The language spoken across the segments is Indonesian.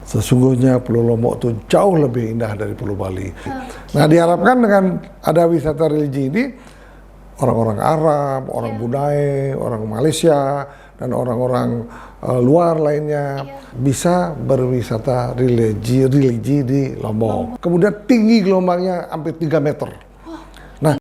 Sesungguhnya Pulau Lombok itu jauh lebih indah dari Pulau Bali. Nah, diharapkan dengan ada wisata religi ini, orang-orang Arab, orang Brunei, orang Malaysia, dan orang-orang luar lainnya bisa berwisata religi di Lombok. Kemudian tinggi gelombangnya hampir 3 meter. Nah,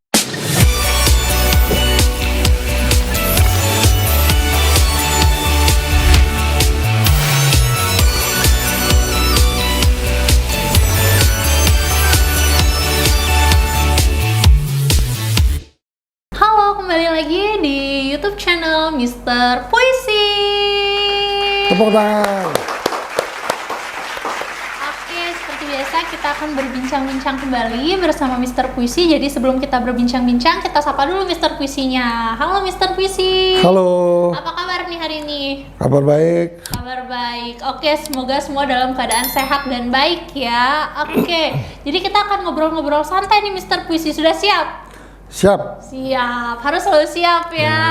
kembali lagi di YouTube channel Mr. Puisi. tepuk tangan. Oke, seperti biasa kita akan berbincang-bincang kembali bersama Mr. Puisi. Jadi sebelum kita berbincang-bincang, kita sapa dulu Mr. Puisinya. Halo Mr. Puisi. Halo. Apa kabar nih hari ini? Kabar baik. Kabar baik. Oke, semoga semua dalam keadaan sehat dan baik ya. Oke, jadi kita akan ngobrol-ngobrol santai nih Mr. Puisi. Sudah siap? Siap. Siap, harus selalu siap ya.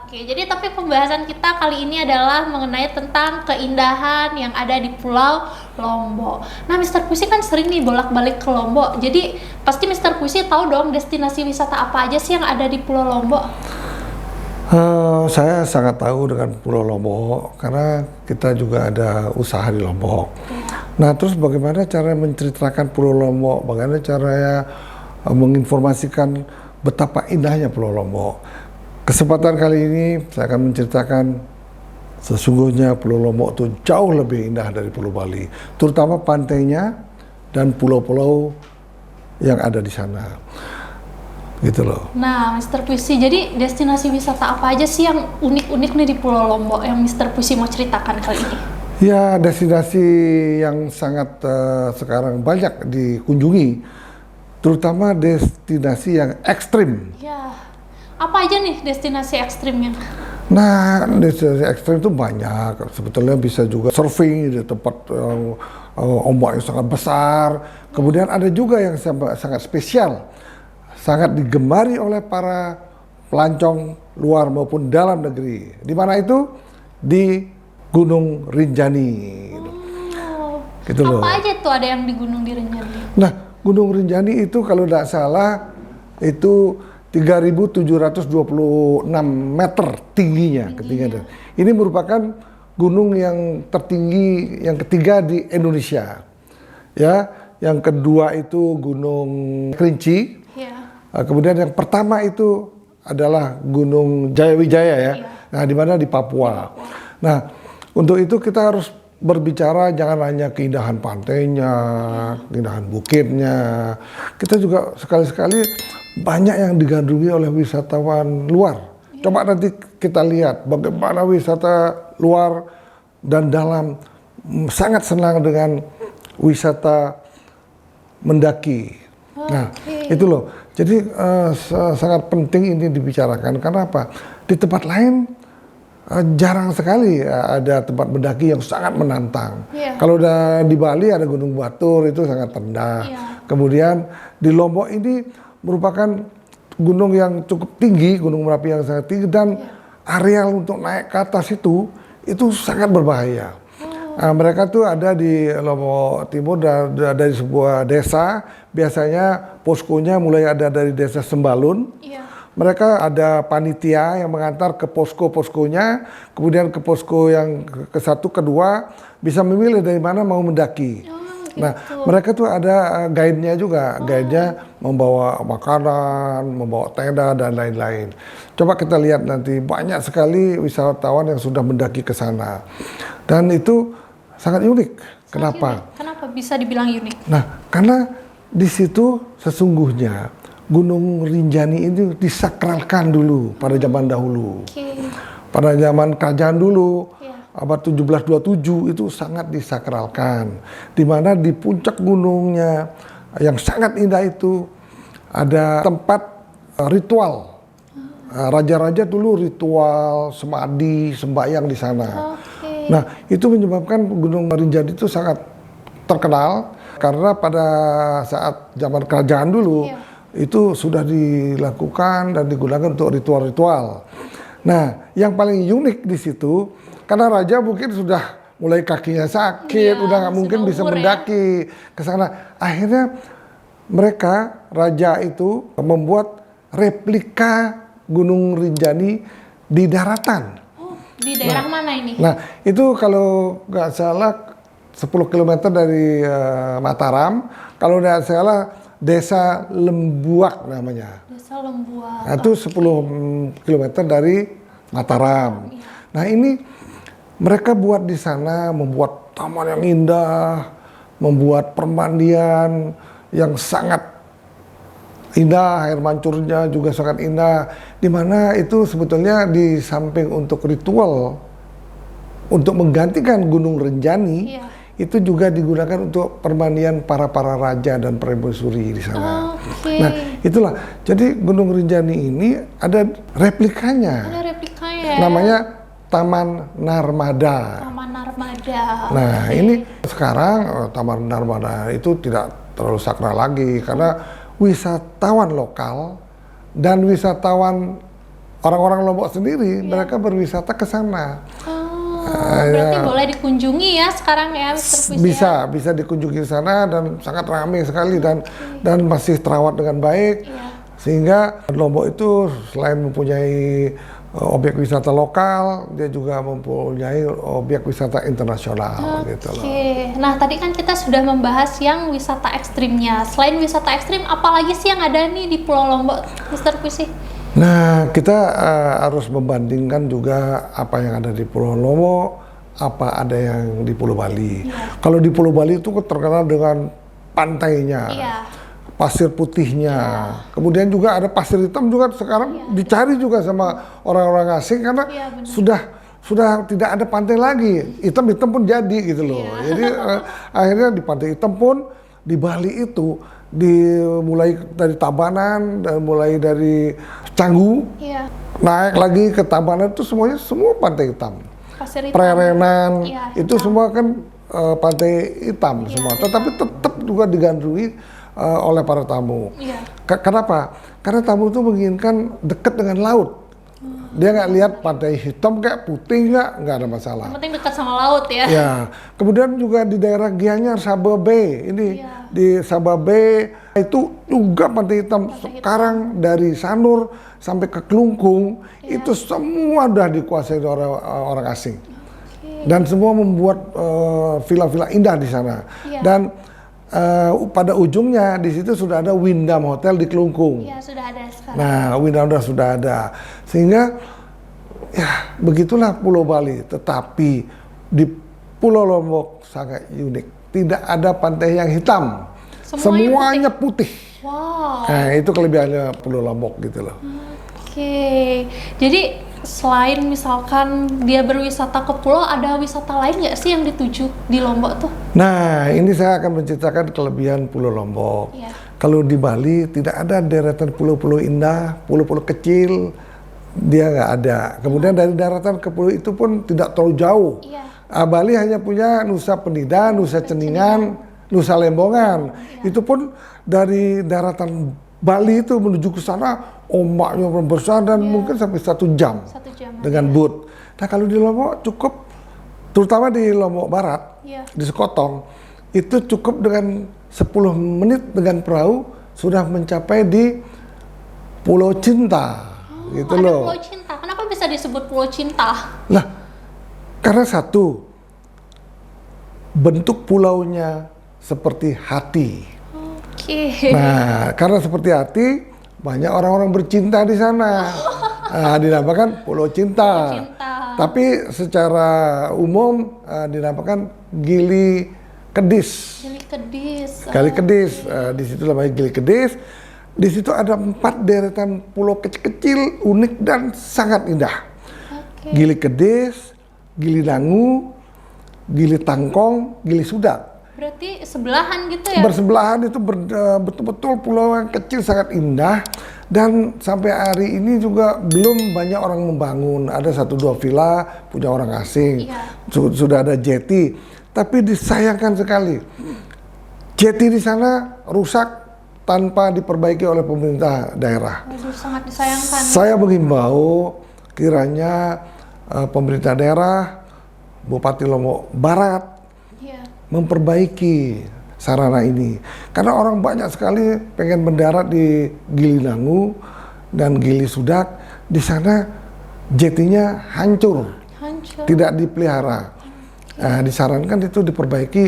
Oke, jadi topik pembahasan kita kali ini adalah mengenai tentang keindahan yang ada di Pulau Lombok. Nah, Mr. Puisi kan sering nih bolak-balik ke Lombok. Jadi pasti Mr. Puisi tahu dong destinasi wisata apa aja sih yang ada di Pulau Lombok? Saya sangat tahu dengan Pulau Lombok karena kita juga ada usaha di Lombok. Nah, terus bagaimana cara menceritakan Pulau Lombok? Bagaimana caranya menginformasikan betapa indahnya Pulau Lombok? Kesempatan kali ini saya akan menceritakan sesungguhnya Pulau Lombok itu jauh lebih indah dari Pulau Bali, terutama pantainya dan pulau-pulau yang ada di sana. Gitu loh. Nah, Mr. Puisi, jadi destinasi wisata apa aja sih yang unik-unik nih di Pulau Lombok yang Mr. Puisi mau ceritakan kali ini? Ya, destinasi yang sangat sekarang banyak dikunjungi, terutama destinasi yang ekstrim. Ya, apa aja nih destinasi ekstrimnya? Nah, destinasi ekstrim itu banyak. Sebetulnya bisa juga surfing di tempat ombak yang sangat besar. Kemudian ada juga yang sangat spesial, sangat digemari oleh para pelancong luar maupun dalam negeri. Di mana itu? Di Gunung Rinjani. Gitu loh. Apa aja tuh ada yang di Gunung Rinjani? Nah, Gunung Rinjani itu kalau tidak salah itu 3.726 meter tingginya, ketinggian. Ini merupakan gunung yang tertinggi yang ketiga di Indonesia. Ya, yang kedua itu Gunung Kerinci. Kemudian yang pertama itu adalah Gunung Jayawijaya ya. Nah, di mana di Papua. Nah, untuk itu kita harus berbicara jangan hanya keindahan pantainya, keindahan bukitnya. Kita juga sekali-sekali banyak yang digandrungi oleh wisatawan luar. Coba nanti kita lihat bagaimana wisata luar dan dalam sangat senang dengan wisata mendaki. Nah, itu loh. Jadi sangat penting ini dibicarakan. Karena apa? Di tempat lain jarang sekali ada tempat mendaki yang sangat menantang. Kalau udah di Bali ada Gunung Batur, itu sangat rendah. Kemudian di Lombok ini merupakan gunung yang cukup tinggi, Gunung Merapi yang sangat tinggi, dan areal untuk naik ke atas itu sangat berbahaya. Mereka tuh ada di Lombok Timur dari sebuah desa, biasanya poskonya mulai ada dari desa Sembalun. Mereka ada panitia yang mengantar ke posko-poskonya, kemudian ke posko yang ke satu, kedua, bisa memilih dari mana mau mendaki. Nah, mereka tuh ada guide-nya juga. Guide-nya membawa makanan, membawa tenda, dan lain-lain. Coba kita lihat nanti, banyak sekali wisatawan yang sudah mendaki ke sana. Dan itu sangat unik. Kenapa? Kenapa bisa dibilang unik? Nah, karena di situ sesungguhnya Gunung Rinjani itu disakralkan dulu pada zaman dahulu. Pada zaman kerajaan dulu, abad 1727 itu sangat disakralkan. Di mana di puncak gunungnya yang sangat indah itu ada tempat ritual. Raja-raja dulu ritual semadi, sembahyang di sana. Nah, itu menyebabkan Gunung Rinjani itu sangat terkenal karena pada saat zaman kerajaan dulu itu sudah dilakukan dan digunakan untuk ritual-ritual. Nah, yang paling unik di situ, karena raja mungkin sudah mulai kakinya sakit, Iya, udah nggak mungkin sudah bisa umur ya. mendaki ke sana. Akhirnya mereka, raja itu membuat replika Gunung Rinjani di daratan. Oh, di daerah mana ini? Nah, itu kalau nggak salah 10 km dari Mataram, kalau nggak salah Desa Lembuak namanya. Desa Lembuak. Nah, itu 10 km dari Mataram. Nah, ini mereka buat di sana, membuat taman yang indah, membuat permandian yang sangat indah, air mancurnya juga sangat indah, di mana itu sebetulnya di samping untuk ritual untuk menggantikan Gunung Rinjani, Iya. itu juga digunakan untuk permandian para raja dan permaisuri di sana. Oke. Nah, itulah. Jadi Gunung Rinjani ini ada replikanya. Ada replikanya. Namanya Taman Narmada. Taman Narmada. Nah, ini sekarang Taman Narmada itu tidak terlalu sakral lagi karena wisatawan lokal dan wisatawan orang-orang Lombok sendiri mereka berwisata ke sana. Berarti boleh dikunjungi ya sekarang ya, Mr. Puisi ya? Bisa dikunjungi di sana dan sangat ramai sekali dan masih terawat dengan baik. Iya. Sehingga Lombok itu selain mempunyai objek wisata lokal, dia juga mempunyai objek wisata internasional gitu loh. Oke, nah tadi kan kita sudah membahas yang wisata ekstrimnya. Selain wisata ekstrim, apalagi sih yang ada nih di Pulau Lombok, Mr. Puisi? Nah, kita harus membandingkan juga apa yang ada di Pulau Lombok, apa ada yang di Pulau Bali. Kalau di Pulau Bali itu terkenal dengan pantainya, pasir putihnya, kemudian juga ada pasir hitam juga sekarang dicari juga sama orang-orang asing karena sudah tidak ada pantai lagi, hitam-hitam pun jadi gitu loh. Jadi akhirnya di pantai hitam pun di Bali itu dimulai dari Tabanan dan mulai dari Canggu, naik lagi ke Tabanan itu semuanya semua pantai hitam. Prerenan itu semua kan pantai hitam semua, tetapi tetap juga digandrungi oleh para tamu. Kenapa? Karena tamu itu menginginkan dekat dengan laut. Dia nggak lihat pantai hitam kayak putih nggak ada masalah. Yang penting dekat sama laut ya. Ya, kemudian juga di daerah Gianyar, Sabah Bay ini di Sabah Bay itu juga pantai hitam. Sekarang dari Sanur sampai ke Kelungkung itu semua udah dikuasai oleh orang asing. Dan semua membuat villa-villa indah di sana. Dan pada ujungnya di situ sudah ada Windham Hotel di Kelungkung. Iya, sudah ada sekarang. Nah, Windham sudah ada. Sehingga ya begitulah Pulau Bali. Tetapi di Pulau Lombok sangat unik. Tidak ada pantai yang hitam. Semuanya putih. Wow. Nah, itu kelebihannya Pulau Lombok gitu loh. Oke. Jadi selain misalkan dia berwisata ke pulau, ada wisata lain nggak sih yang dituju di Lombok tuh? Nah, ini saya akan menceritakan kelebihan Pulau Lombok. Kalau di Bali tidak ada deretan pulau-pulau indah, pulau-pulau kecil, dia nggak ada. Kemudian dari daratan ke pulau itu pun tidak terlalu jauh. Bali hanya punya Nusa Penida, Nusa Ceningan, Nusa Lembongan. Itu pun dari daratan Bali itu menuju ke sana ombaknya besar dan mungkin sampai 1 jam dengan boot. Nah, kalau di Lombok cukup, terutama di Lombok Barat, di Sekotong, itu cukup dengan 10 menit dengan perahu sudah mencapai di Pulau Cinta. Gitu ada loh. Pulau Cinta. Kenapa bisa disebut Pulau Cinta? Lah, karena satu, bentuk pulaunya seperti hati. Nah, karena seperti hati, banyak orang-orang bercinta di sana. Nah, dinamakan Pulau Cinta. Tapi secara umum dinamakan Gili Kedis. Gili Kedis. Di situ namanya Gili Kedis. Di situ ada 4 deretan pulau kecil-kecil, unik dan sangat indah. Gili Kedis, Gili Dangu, Gili Tangkong, Gili Sudak. Berarti sebelahan gitu ya? Bersebelahan itu betul-betul pulau yang kecil sangat indah dan sampai hari ini juga belum banyak orang membangun. Ada 1-2 villa punya orang asing, sudah ada jetty, tapi disayangkan sekali jetty di sana rusak tanpa diperbaiki oleh pemerintah daerah. Sangat disayangkan. Saya menghimbau kiranya pemerintah daerah Bupati Lombok Barat Iya. memperbaiki sarana ini. Karena orang banyak sekali pengen mendarat di Gili Langu dan Gili Sudak. Di sana jetinya hancur, tidak dipelihara. Nah, disarankan itu diperbaiki.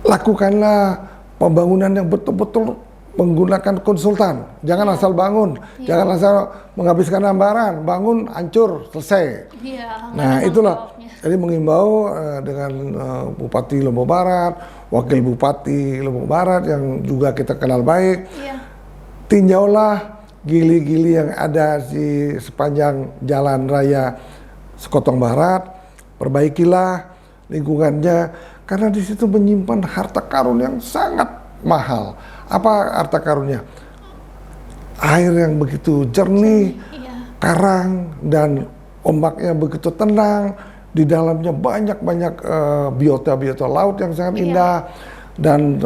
Lakukanlah pembangunan yang betul-betul menggunakan konsultan. Jangan asal bangun, jangan asal menghabiskan anggaran, bangun hancur selesai. Nah, itulah. Jadi mengimbau dengan Bupati Lombok Barat, Wakil Bupati Lombok Barat yang juga kita kenal baik, tinjaulah gili-gili yang ada di sepanjang jalan raya Sekotong Barat, perbaikilah lingkungannya, karena di situ menyimpan harta karun yang sangat mahal. Apa harta karunnya? Air yang begitu jernih, karang dan ombaknya begitu tenang. Di dalamnya banyak-banyak biota-biota laut yang sangat indah, dan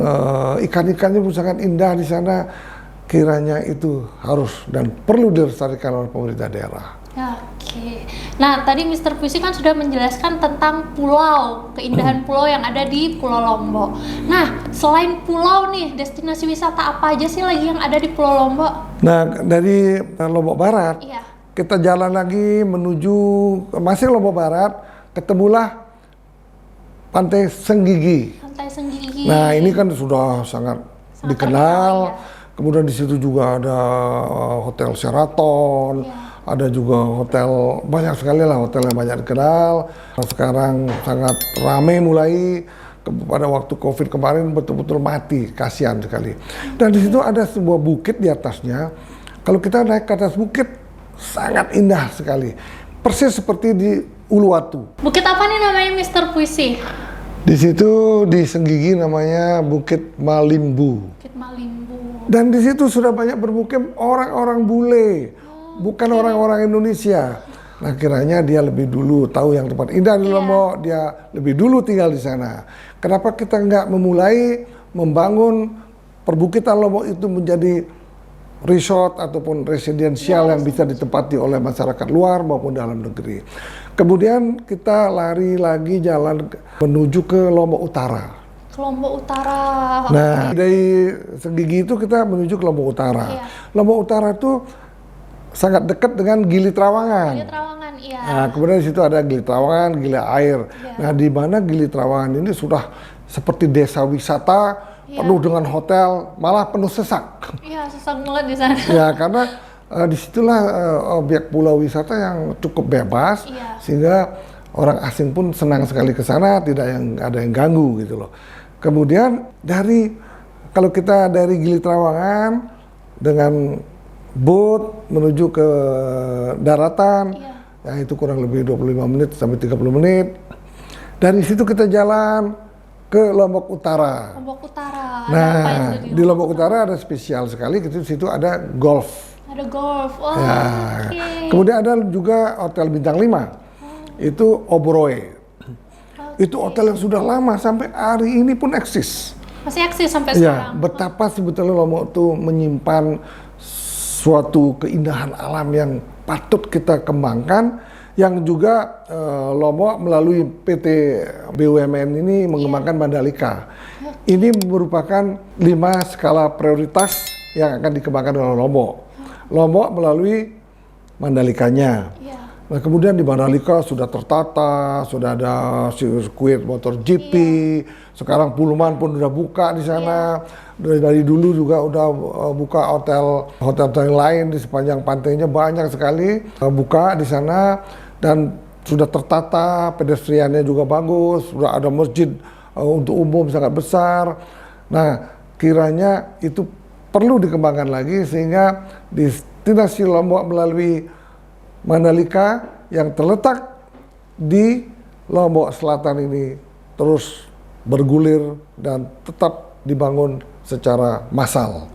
ikan-ikannya pun sangat indah di sana. Kiranya itu harus dan perlu dilestarikan oleh pemerintah daerah. Oke. Nah, tadi Mr. Puisi kan sudah menjelaskan tentang pulau, keindahan pulau yang ada di Pulau Lombok. Nah, selain pulau nih, destinasi wisata apa aja sih lagi yang ada di Pulau Lombok? Nah, dari Lombok Barat, kita jalan lagi menuju masih Lombok Barat, ketemulah Pantai Senggigi. Pantai Senggigi. Nah, ini kan sudah sangat dikenal. Kemudian di situ juga ada Hotel Sheraton, ada juga hotel, banyak sekali lah hotel yang banyak dikenal. Sekarang sangat ramai mulai, pada waktu COVID kemarin betul-betul mati, kasihan sekali. Dan di situ ada sebuah bukit di atasnya. Kalau kita naik ke atas bukit, sangat indah sekali. Persis seperti di Uluwatu. Bukit apa nih namanya Mr. Puisi? Di situ di Senggigi namanya Bukit Malimbu. Bukit Malimbu. Dan di situ sudah banyak bermukim orang-orang bule, bukan orang-orang Indonesia. Nah, kiranya dia lebih dulu tahu yang tempat indah di Lombok, dia lebih dulu tinggal di sana. Kenapa kita nggak memulai membangun perbukitan Lombok itu menjadi resort ataupun residensial yang bisa ditempati oleh masyarakat luar maupun dalam negeri. Kemudian kita lari lagi jalan menuju ke Lombok Utara. Lombok Utara. Nah, dari Senggigi itu kita menuju ke Lombok Utara. Lombok Utara itu sangat dekat dengan Gili Trawangan. Gili Trawangan, iya. Nah, kemudian di situ ada Gili Trawangan, Gili Air. Nah, di mana Gili Trawangan ini sudah seperti desa wisata, penuh dengan hotel, malah penuh sesak. Iya, sesak banget di sana. Ya, karena disitulah objek pulau wisata yang cukup bebas, sehingga orang asing pun senang sekali ke sana, tidak ada yang ganggu gitu loh. Kemudian kalau kita dari Gili Trawangan dengan boat menuju ke daratan, ya itu kurang lebih 25 menit sampai 30 menit. Dari situ kita jalan ke Lombok Utara. Lombok Utara. Nah, di Lombok Utara ada spesial sekali, di situ ada golf. Ada golf. Oh, ya. Kemudian ada juga Hotel Bintang 5. Itu Obroe. Itu hotel yang sudah lama, sampai hari ini pun eksis. Masih eksis sampai sekarang. Betapa sebetulnya Lombok itu menyimpan suatu keindahan alam yang patut kita kembangkan, yang juga Lombok melalui PT BUMN ini mengembangkan Mandalika. Ini merupakan 5 skala prioritas yang akan dikembangkan oleh Lombok. Lombok melalui Mandalikanya. Nah, kemudian di Mandalika sudah tertata, sudah ada sirkuit motor GP, sekarang Pullman pun sudah buka di sana. Dari dulu juga udah buka hotel lain di sepanjang pantainya, banyak sekali buka di sana, dan sudah tertata, pedestriannya juga bagus, sudah ada masjid untuk umum sangat besar. Nah, kiranya itu perlu dikembangkan lagi sehingga destinasi Lombok melalui Mandalika yang terletak di Lombok Selatan ini terus bergulir dan tetap dibangun secara massal.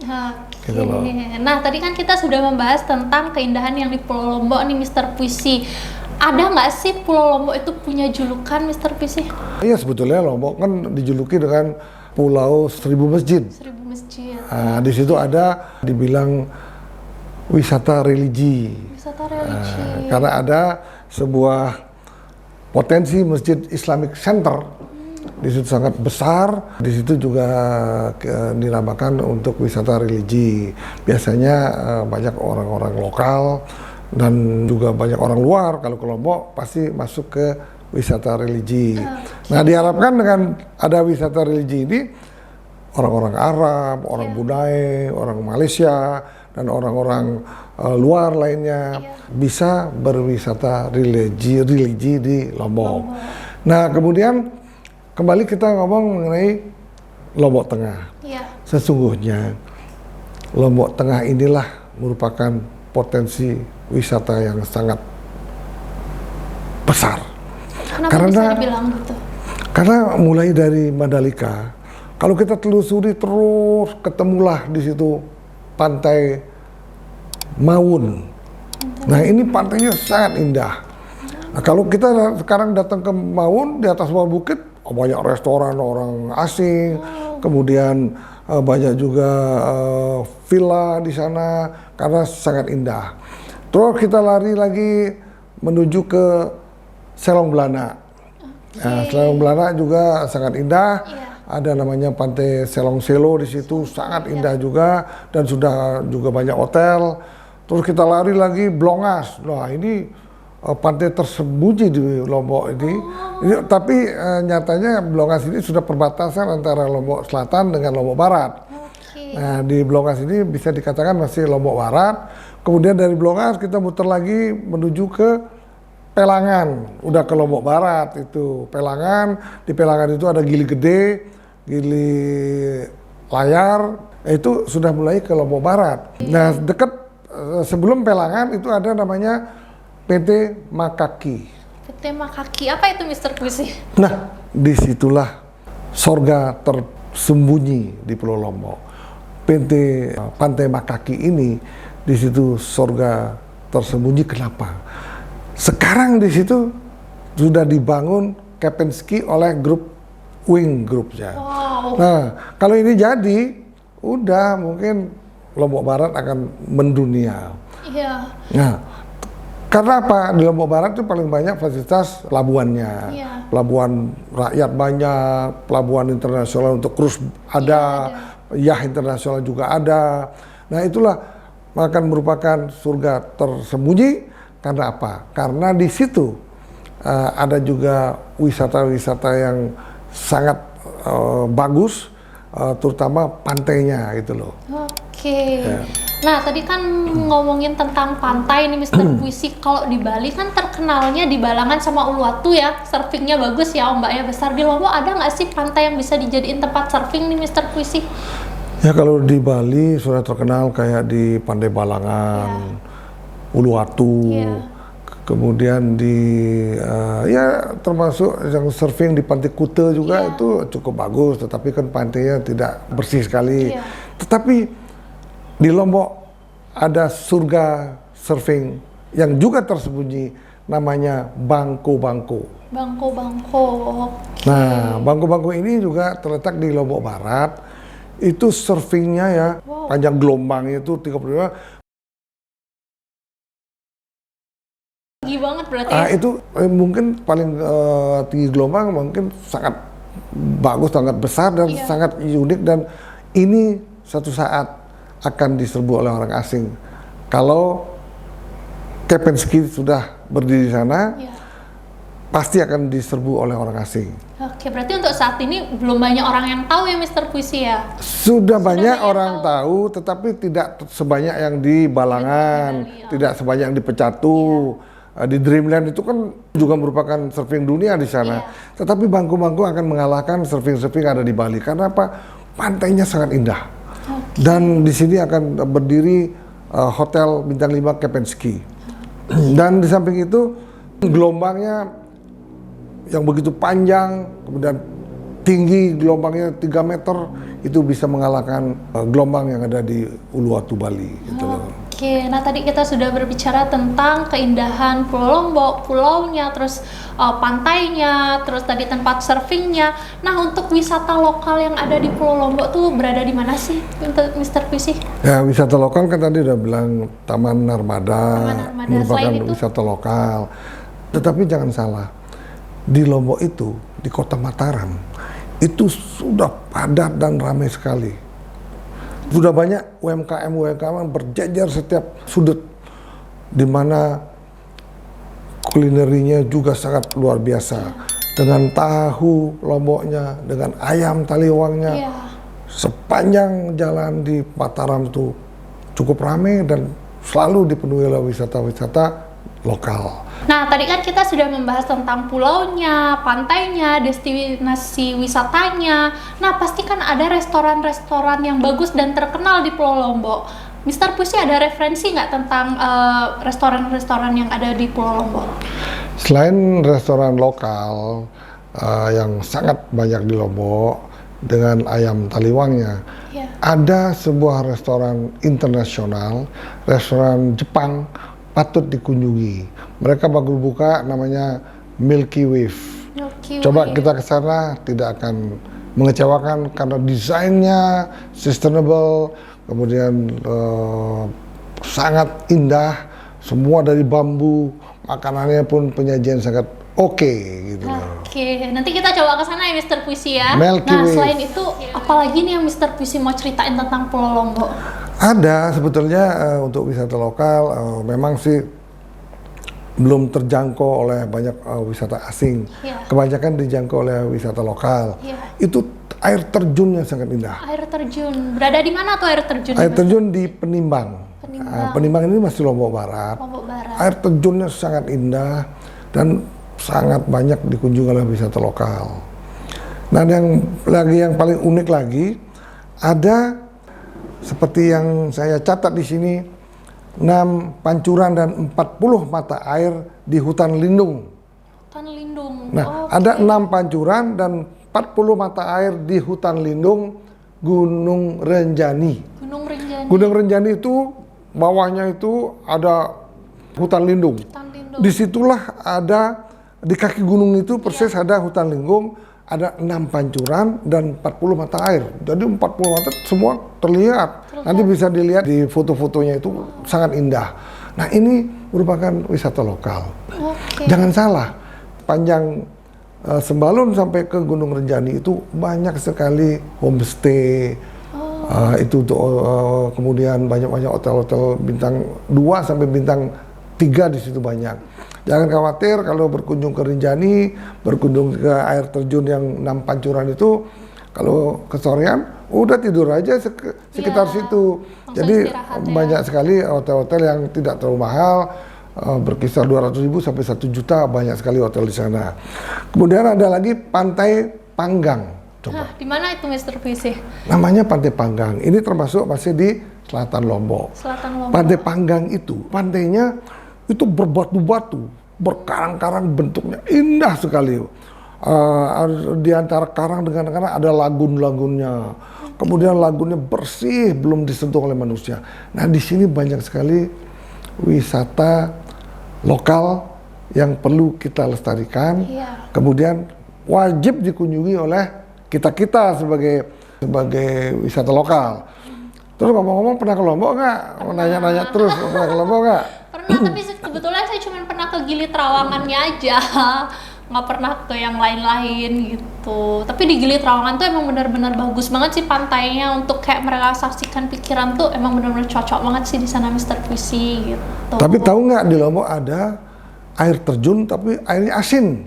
Gitu loh. Nah, tadi kan kita sudah membahas tentang keindahan yang di Pulau Lombok nih, Mr. Puisi. Ada nggak sih Pulau Lombok itu punya julukan, Mr. Puisi? Iya, sebetulnya Lombok kan dijuluki dengan Pulau Seribu Masjid. Seribu Masjid. Nah, di situ ada dibilang wisata religi. Wisata religi. Karena ada sebuah potensi Masjid Islamic Center di situ sangat besar. Di situ juga dinamakan untuk wisata religi. Biasanya banyak orang-orang lokal dan juga banyak orang luar. Kalau ke Lombok pasti masuk ke wisata religi. Nah, diharapkan dengan ada wisata religi ini, orang-orang Arab, orang Brunei, orang Malaysia, dan orang-orang luar lainnya bisa berwisata religi di Lombok. Nah, kemudian kembali kita ngomong mengenai Lombok Tengah. Sesungguhnya Lombok Tengah inilah merupakan potensi wisata yang sangat besar. Kenapa bisa dibilang gitu? Karena mulai dari Mandalika, kalau kita telusuri terus ketemulah di situ pantai Maun. Nah, ini pantainya sangat indah. Nah, kalau kita sekarang datang ke Maun, di atas bawah bukit, banyak restoran orang asing, kemudian banyak juga villa di sana karena sangat indah. Terus kita lari lagi menuju ke Selong Belana. Nah, Selong Belana juga sangat indah. Ada namanya Pantai Selong Selo di situ, sangat indah juga, dan sudah juga banyak hotel. Terus kita lari lagi Blongas. Nah, ini pantai tersembunyi di Lombok ini. Tapi nyatanya Blongas ini sudah perbatasan antara Lombok Selatan dengan Lombok Barat. Nah, di Blongas ini bisa dikatakan masih Lombok Barat. Kemudian dari Blongas kita muter lagi menuju ke Pelangan. Udah ke Lombok Barat itu. Pelangan, di Pelangan itu ada Gili Gede, Gili Layar. Itu sudah mulai ke Lombok Barat. Nah, dekat sebelum Pelangan itu ada namanya PT Makaki. PT Makaki, apa itu Mr. Puisi? Nah, disitulah sorga tersembunyi di Pulau Lombok. PT Pantai Makaki ini, di situ sorga tersembunyi. Kenapa? Sekarang di situ sudah dibangun Kempinski oleh grup Wing Group ya. Nah, kalau ini jadi, udah mungkin Lombok Barat akan mendunia. Nah, karena apa? Di Lombok Barat itu paling banyak fasilitas pelabuhannya. Pelabuhan rakyat banyak, pelabuhan internasional untuk krus ada, yah internasional juga ada. Nah, itulah akan merupakan surga tersembunyi. Karena apa? Karena di situ ada juga wisata-wisata yang sangat bagus, terutama pantainya gitu loh. Nah, tadi kan ngomongin tentang pantai nih Mr. Puisi. Kalau di Bali kan terkenalnya di Balangan sama Uluwatu ya, surfingnya bagus ya, ombaknya besar. Di Lombok ada nggak sih pantai yang bisa dijadiin tempat surfing nih Mr. Puisi? Ya, kalau di Bali sudah terkenal kayak di Pantai Balangan, Uluwatu, kemudian di ya termasuk yang surfing di Pantai Kuta juga itu cukup bagus, tetapi kan pantainya tidak bersih sekali. Tetapi di Lombok ada surga surfing yang juga tersembunyi, namanya Bangko-Bangko. Bangko-Bangko. Nah, Bangko-Bangko ini juga terletak di Lombok Barat. Itu surfingnya ya, panjang gelombangnya itu 32. Tinggi banget berarti. Itu mungkin paling tinggi gelombang, mungkin sangat bagus, sangat besar dan sangat unik, dan ini suatu saat akan diserbu oleh orang asing. Kalau Kempinski sudah berdiri di sana, pasti akan diserbu oleh orang asing. Oke, berarti untuk saat ini belum banyak orang yang tahu ya Mr. Puisi ya? Sudah banyak orang tahu, tetapi tidak sebanyak yang di Balangan, tidak sebanyak yang di Pecatu. Di Dreamland itu kan juga merupakan surfing dunia di sana. Tetapi Bangko-Bangko akan mengalahkan surfing-surfing yang ada di Bali. Karena apa? Pantainya sangat indah. Dan di sini akan berdiri hotel bintang 5 Kempinski. Dan di samping itu gelombangnya yang begitu panjang, kemudian tinggi, gelombangnya 3 meter, itu bisa mengalahkan gelombang yang ada di Uluwatu Bali gitu loh. Oke, nah tadi kita sudah berbicara tentang keindahan Pulau Lombok, pulaunya, terus pantainya, terus tadi tempat surfingnya. Nah, untuk wisata lokal yang ada di Pulau Lombok tuh berada di mana sih, Mr. Puisi? Ya, wisata lokal kan tadi udah bilang Taman Narmada, merupakan wisata lokal. Tetapi jangan salah, di Lombok itu, di kota Mataram, itu sudah padat dan ramai sekali. Sudah banyak UMKM yang berjejer setiap sudut, di mana kulinerinya juga sangat luar biasa. Dengan tahu Lomboknya, dengan ayam taliwangnya, sepanjang jalan di Mataram itu cukup ramai dan selalu dipenuhi oleh wisata-wisata lokal. Nah, tadi kan kita sudah membahas tentang pulaunya, pantainya, destinasi wisatanya. Nah, pasti kan ada restoran-restoran yang bagus dan terkenal di Pulau Lombok. Mr. Pusi ada referensi nggak tentang restoran-restoran yang ada di Pulau Lombok? Selain restoran lokal yang sangat banyak di Lombok dengan ayam taliwangnya, ada sebuah restoran internasional, restoran Jepang, patut dikunjungi. Mereka baru buka, namanya Milky Wave. Coba kita ke sana, tidak akan mengecewakan karena desainnya sustainable, kemudian sangat indah, semua dari bambu, makanannya pun penyajian sangat oke gitu. Oke, nanti kita coba ke sana ya Mr. Puisi ya. Milky Nah, Wave. selain itu apalagi nih yang Mr. Puisi mau ceritain tentang Pulau Lombok? Ada sebetulnya untuk wisata lokal, memang sih belum terjangkau oleh banyak wisata asing. Kebanyakan dijangkau oleh wisata lokal. Itu air terjunnya sangat indah. Air terjun, berada di mana tuh air terjun? Air terjun di Penimbang. Penimbang ini masih Lombok Barat. Lombok Barat. Air terjunnya sangat indah dan sangat banyak dikunjungi oleh wisata lokal. Nah, yang paling unik lagi, ada seperti yang saya catat di sini, 6 pancuran dan 40 mata air di hutan lindung. Hutan lindung. Nah, ada 6 pancuran dan 40 mata air di hutan lindung Gunung Renjani. Gunung Renjani. Gunung Renjani itu bawahnya itu ada hutan lindung. Disitulah ada, di kaki gunung itu persis ada hutan lindung, ada 6 pancuran dan 40 mata air. Jadi 40 mata semua terlihat. Nanti bisa dilihat di foto-fotonya, itu sangat indah. Nah, ini merupakan wisata lokal. Jangan salah, panjang Sembalun sampai ke Gunung Renjani itu banyak sekali homestay. Itu kemudian banyak-banyak hotel-hotel bintang 2 sampai bintang 3 di situ banyak. Jangan khawatir kalau berkunjung ke Rinjani, berkunjung ke air terjun yang 6 pancuran itu, kalau kesorean udah tidur aja sekitar situ. Jadi banyak sekali hotel-hotel yang tidak terlalu mahal, berkisar 200.000 sampai 1 juta, banyak sekali hotel di sana. Kemudian ada lagi Pantai Panggang. Coba. Di mana itu Mr. Puisi? Namanya Pantai Panggang. Ini termasuk masih di selatan Lombok. Pantai Panggang itu, pantainya itu berbatu-batu, berkarang-karang, bentuknya indah sekali. Di antara karang dengan karang ada lagun-lagunnya. Kemudian lagunnya bersih, belum disentuh oleh manusia. Nah, di sini banyak sekali wisata lokal yang perlu kita lestarikan. Kemudian wajib dikunjungi oleh kita sebagai wisata lokal. Terus ngomong-ngomong, pernah ke Lombok nggak? Nanya-nanya terus, pernah ke Lombok nggak? Pernah, tapi kebetulan saya cuma pernah ke Gili Trawangannya aja, nggak pernah ke yang lain-lain gitu. Tapi di Gili Trawangan tuh emang benar-benar bagus banget sih pantainya, untuk kayak merelaksasikan pikiran tuh emang benar-benar cocok banget sih di sana Mr. Puisi gitu. Tapi tahu nggak, di Lombok ada air terjun tapi airnya asin.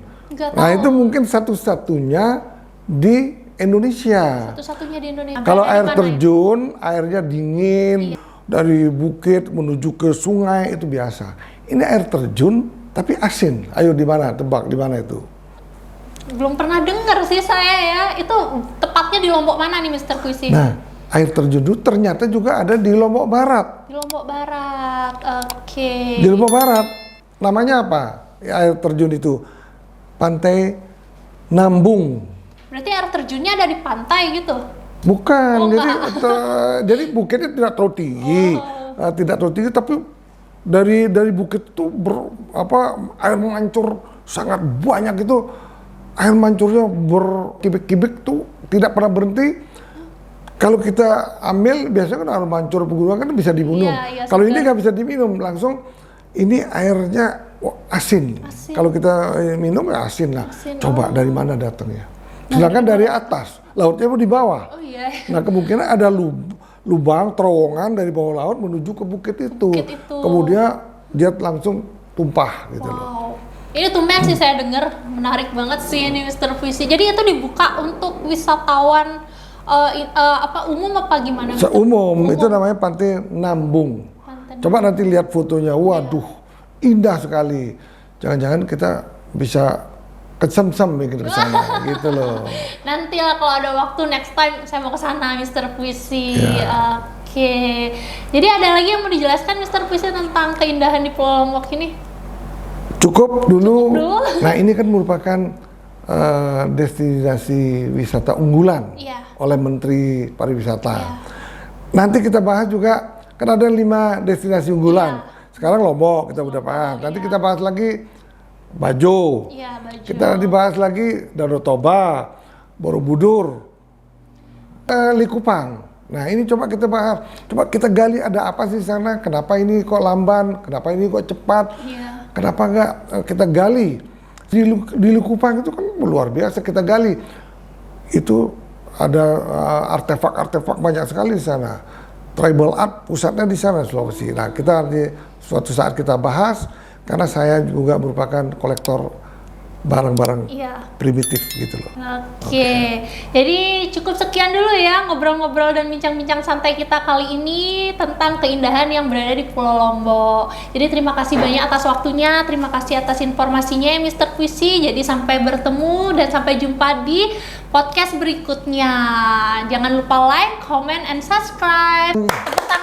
Nah, itu mungkin satu-satunya di Indonesia. Satu-satunya di Indonesia. Kalau air terjun, airnya dingin, dari bukit menuju ke sungai itu biasa. Ini air terjun tapi asin. Ayo di mana? Tebak di mana itu? Belum pernah dengar sih saya ya. Itu tepatnya di Lombok mana nih Mr. Puisi? Nah, air terjun itu ternyata juga ada di Lombok Barat. Di Lombok Barat, oke. Di Lombok Barat, namanya apa? Air terjun itu Pantai Nambung. Berarti air terjunnya ada di pantai gitu? Bukan, jadi bukitnya tidak terlalu tinggi, tidak terlalu tinggi, tapi dari bukit itu air mancur sangat banyak itu, air mancurnya berkibik-kibik tuh tidak pernah berhenti. Kalau kita ambil, biasanya kan air mancur pegunungan kan bisa diminum. Kalau ini nggak bisa diminum, langsung ini airnya asin. Kalau kita minum ya asin lah. Asin, Coba dari mana datangnya. Sedangkan dari atas, lautnya mau di bawah. Oh iya. Nah kemungkinan ada lubang, terowongan dari bawah laut menuju ke bukit itu. Kemudian dia langsung tumpah gitu loh. Wow. Ini tumben sih saya dengar, menarik banget sih ini Mr. Puisi. Jadi itu dibuka untuk wisatawan umum apa gimana? Umum, itu namanya Pantai Nambung. Coba nanti lihat fotonya, waduh, indah sekali. Jangan-jangan kita bisa kesemsem bikin ke sana gitu loh. Nanti lah kalau ada waktu next time saya mau ke sana Mr. Puisi. Ya. Oke. Jadi ada lagi yang mau dijelaskan Mr. Puisi tentang keindahan di Pulau Lombok ini? Cukup dulu. Nah ini kan merupakan destinasi wisata unggulan oleh Menteri Pariwisata. Nanti kita bahas juga, kan ada 5 destinasi unggulan. Sekarang Lombok kita udah bahas. Nanti kita bahas lagi Bajo. Kita nanti bahas lagi Danau Toba, Borobudur, Likupang. Nah ini coba kita bahas, coba kita gali ada apa sih di sana, kenapa ini kok lamban, kenapa ini kok cepat, kenapa nggak kita gali. Di Likupang itu kan luar biasa kita gali. Itu ada artefak-artefak banyak sekali di sana. Tribal art pusatnya di sana Sulawesi. Nah kita nanti suatu saat kita bahas, karena saya juga merupakan kolektor barang-barang primitif gitu loh. Oke. Jadi cukup sekian dulu ya ngobrol-ngobrol dan bincang-bincang santai kita kali ini tentang keindahan yang berada di Pulau Lombok. Jadi terima kasih banyak atas waktunya, terima kasih atas informasinya ya Mr. Puisi. Jadi sampai bertemu dan sampai jumpa di podcast berikutnya. Jangan lupa like, comment, and subscribe. Tepuk tangan